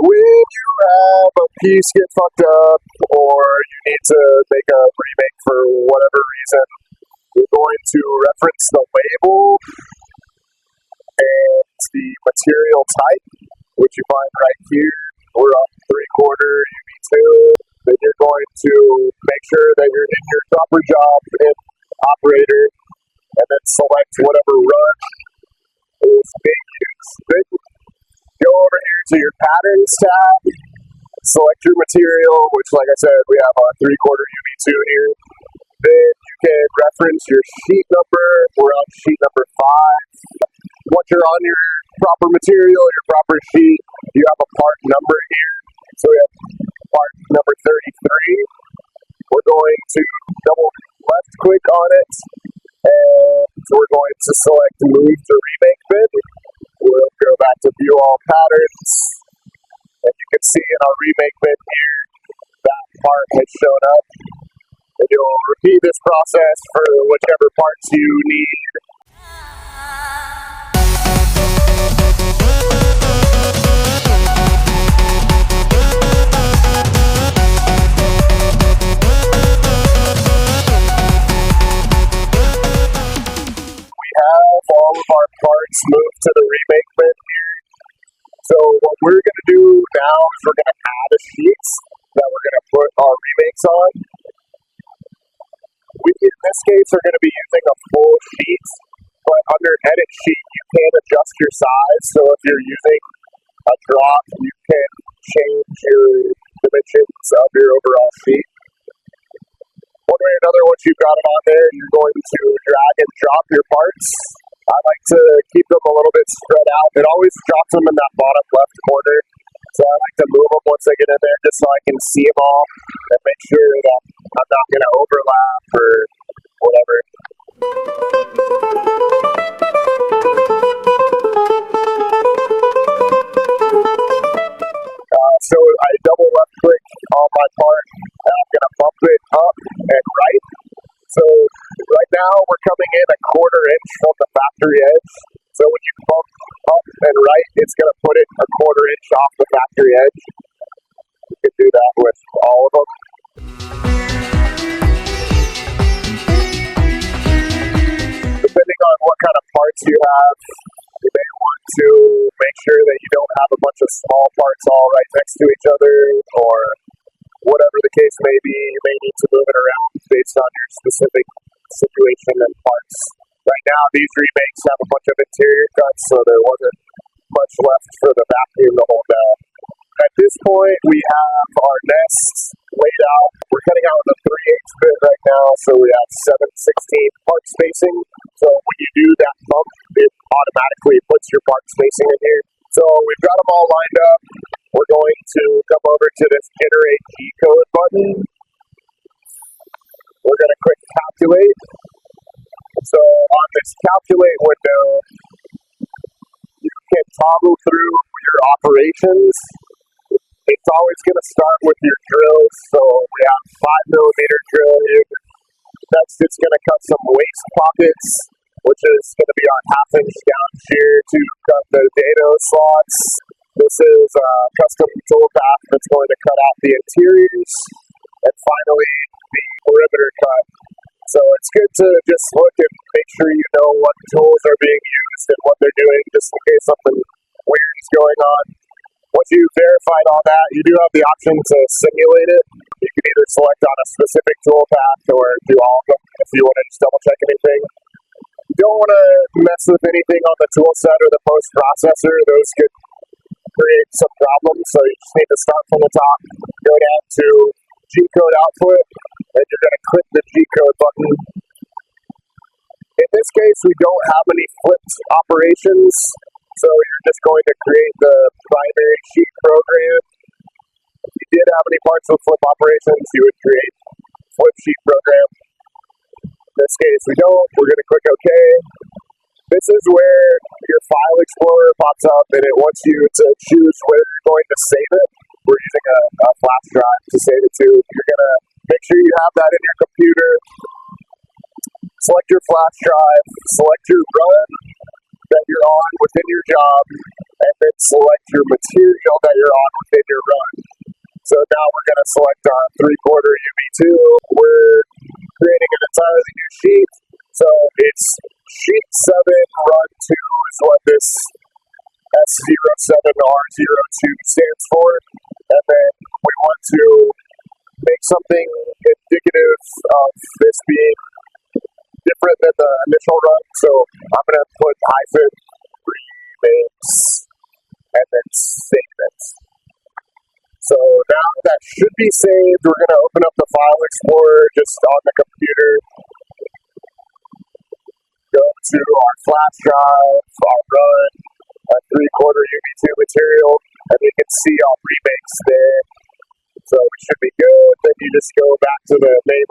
when you have a piece get fucked up or you need to make a remake for whatever reason, you're going to reference the label and the material type, which you find right here. We're on 3/4 UV2. Then you're going to make sure that you're in your proper job and operator, and then select whatever run is being used. Then go over here to your patterns tab, select your material, which, like I said, we have our 3/4 UV2 here. Then you can reference your sheet number. We're on sheet number 5. Once you're on your proper material, your proper sheet, you have a part number here. So we have part number 33. We're going to double left click on it, and we're going to select move to remake bin. We'll go back to view all patterns, and you can see in our remake bin here, that part has shown up. And you'll repeat this process for whichever parts you need. We have all of our parts moved to the remake bin here. So what we're going to do now is we're going to add a sheet that we're going to put our remakes on. We, in this case, are going to be using a full sheet, but under edit sheet, you can adjust your size. So if you're using a drop, you can change your dimensions of your overall sheet. One way or another, once you've got it on there, you're going to drag and drop your parts. I like to keep them a little bit spread out. It always drops them in that bottom left corner. So I like to move them once I get in there just so I can see them all and make sure that I'm not going to overlap or whatever. So I double left click on my part and I'm going to bump it up and right. So right now we're coming in 1/4 inch from the factory edge. So when you bump up and right, it's going to put it 1/4 inch off the factory edge. You can do that with all of them. Depending on what kind of parts you have, you may want to make sure that you don't have a bunch of small parts all right next to each other, or whatever the case may be, you may need to move it around based on your specific situation and parts. Right now, these remakes have a bunch of interior cuts, so there wasn't much left for the vacuum to hold down. At this point, we have our nests laid out. We're cutting out the 3/8 bit right now, so we have 7/16 part spacing. So when you do that bump, it automatically puts your part spacing in here. So we've got them all lined up. We're going to come over to this generate G-code button. We're going to click calculate. So on this calculate window, you can toggle through your operations. It's always going to start with your drills. So we have 5mm drill here. That's just going to cut some waste pockets, which is going to be our 1/2 inch down shear to cut the dado slots. This is a custom tool path that's going to cut out the interiors. And finally, the perimeter cut. So it's good to just look and make sure you know what tools are being used and what they're doing, just in case something weird is going on. Once you've verified all that, you do have the option to simulate it. You can either select on a specific tool path or do all of them if you want to just double check anything. You don't want to mess with anything on the tool set or the post processor. Those could create some problems, so you just need to start from the top, go down to G-code output, and you're going to click the G-code button. In this case, we don't have any flipped operations, so you're just going to create the primary sheet program. If you did have any parts with flip operations, you would create flip sheet program. In this case, we don't. We're going to click OK. This is where your file explorer pops up, and it wants you to choose where you're going to save it. We're using a flash drive to save it to. You're going to make sure you have that in your computer. Select your flash drive, select your run, that you're on within your job, and then select your material that you're on within your run. So now we're going to select our 3/4 UV2. We're creating an entirely new sheet. So it's sheet 7, run 2 is what this S07R02 stands for. And then we want to make something indicative of this being different than the initial run. So I'm going to put -remakes and then save it. So now that should be saved. We're going to open up the file explorer just on the computer. Go to our flash drive, our run, a 3/4 UV2 material, and we can see our remakes there. So we should be good. Then you just go back to the main